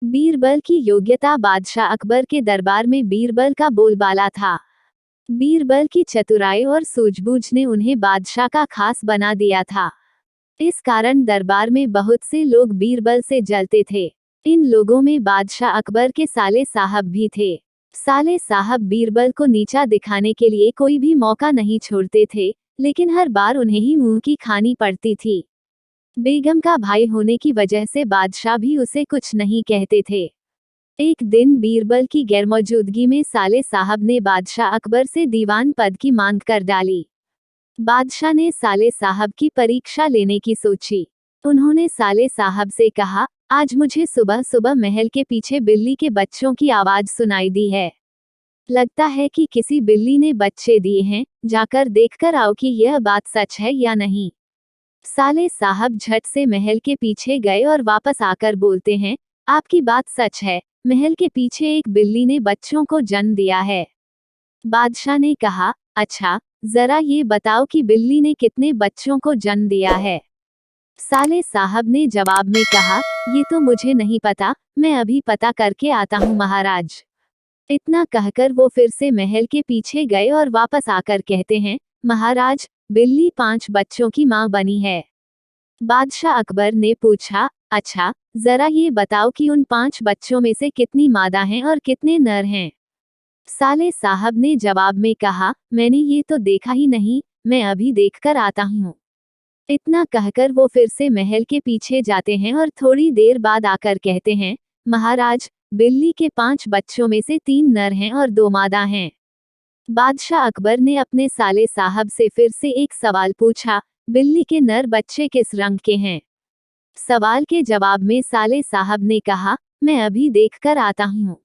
बीरबल की योग्यता। बादशाह अकबर के दरबार में बीरबल का बोलबाला था। बीरबल की चतुराई और सूझबूझ ने उन्हें बादशाह का खास बना दिया था। इस कारण दरबार में बहुत से लोग बीरबल से जलते थे। इन लोगों में बादशाह अकबर के साले साहब भी थे। साले साहब बीरबल को नीचा दिखाने के लिए कोई भी मौका नहीं छोड़ते थे, लेकिन हर बार उन्हें ही मुंह की खानी पड़ती थी। बेगम का भाई होने की वजह से बादशाह भी उसे कुछ नहीं कहते थे। एक दिन बीरबल की गैरमौजूदगी में साले साहब ने बादशाह अकबर से दीवान पद की मांग कर डाली। बादशाह ने साले साहब की परीक्षा लेने की सोची। उन्होंने साले साहब से कहा, आज मुझे सुबह सुबह महल के पीछे बिल्ली के बच्चों की आवाज सुनाई दी है। लगता है कि किसी बिल्ली ने बच्चे दिए हैं, जाकर देखकर आओ कि यह बात सच है या नहीं। साले साहब झट से महल के पीछे गए और वापस आकर बोलते हैं, आपकी बात सच है, महल के पीछे एक बिल्ली ने बच्चों को जन्म दिया है। बादशाह ने कहा, अच्छा, जरा ये बताओ कि बिल्ली ने कितने बच्चों को जन्म दिया है। साले साहब ने जवाब में कहा, ये तो मुझे नहीं पता, मैं अभी पता करके आता हूँ महाराज। इतना कहकर वो फिर से महल के पीछे गए और वापस आकर कहते हैं, महाराज, बिल्ली 5 बच्चों की मां बनी है। बादशाह अकबर ने पूछा, अच्छा, जरा ये बताओ कि उन 5 बच्चों में से कितनी मादा हैं और कितने नर हैं। साले साहब ने जवाब में कहा, मैंने ये तो देखा ही नहीं, मैं अभी देखकर आता हूँ। इतना कहकर वो फिर से महल के पीछे जाते हैं और थोड़ी देर बाद आकर कहते हैं, महाराज, बिल्ली के 5 बच्चों में से 3 नर हैं और 2 मादा हैं। बादशाह अकबर ने अपने साले साहब से फिर से एक सवाल पूछा, बिल्ली के नर बच्चे किस रंग के हैं। सवाल के जवाब में साले साहब ने कहा, मैं अभी देखकर आता हूँ।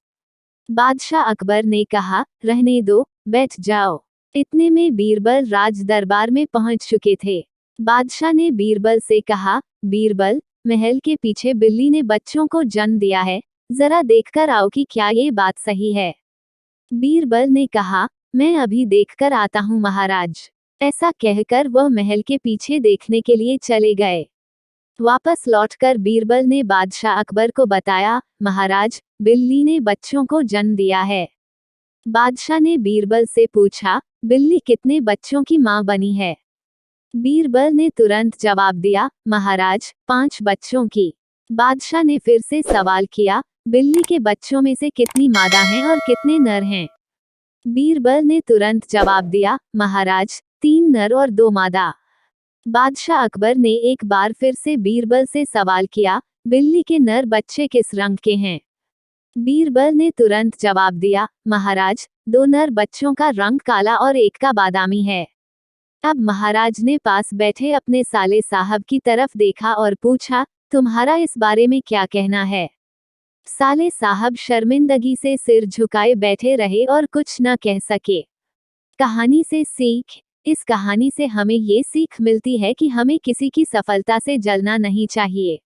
बादशाह अकबर ने कहा, रहने दो, बैठ जाओ। इतने में बीरबल राज दरबार में पहुंच चुके थे। बादशाह ने बीरबल से कहा, बीरबल, महल के पीछे बिल्ली ने बच्चों को जन्म दिया है, जरा देखकर आओ कि क्या ये बात सही है। बीरबल ने कहा, मैं अभी देखकर आता हूँ महाराज। ऐसा कहकर वह महल के पीछे देखने के लिए चले गए। वापस लौटकर बीरबल ने बादशाह अकबर को बताया, महाराज, बिल्ली ने बच्चों को जन्म दिया है। बादशाह ने बीरबल से पूछा, बिल्ली कितने बच्चों की मां बनी है। बीरबल ने तुरंत जवाब दिया, महाराज, 5 बच्चों की। बादशाह ने फिर से सवाल किया, बिल्ली के बच्चों में से कितनी मादा हैं और कितने नर हैं। बीरबल ने तुरंत जवाब दिया, महाराज, 3 नर और 2 मादा। बादशाह अकबर ने एक बार फिर से बीरबल से सवाल किया, बिल्ली के नर बच्चे किस रंग के हैं। बीरबल ने तुरंत जवाब दिया, महाराज, 2 नर बच्चों का रंग काला और एक का बादामी है। अब महाराज ने पास बैठे अपने साले साहब की तरफ देखा और पूछा, तुम्हारा इस बारे में क्या कहना है। साले साहब शर्मिंदगी से सिर झुकाए बैठे रहे और कुछ न कह सके। कहानी से सीख। इस कहानी से हमें ये सीख मिलती है कि हमें किसी की सफलता से जलना नहीं चाहिए।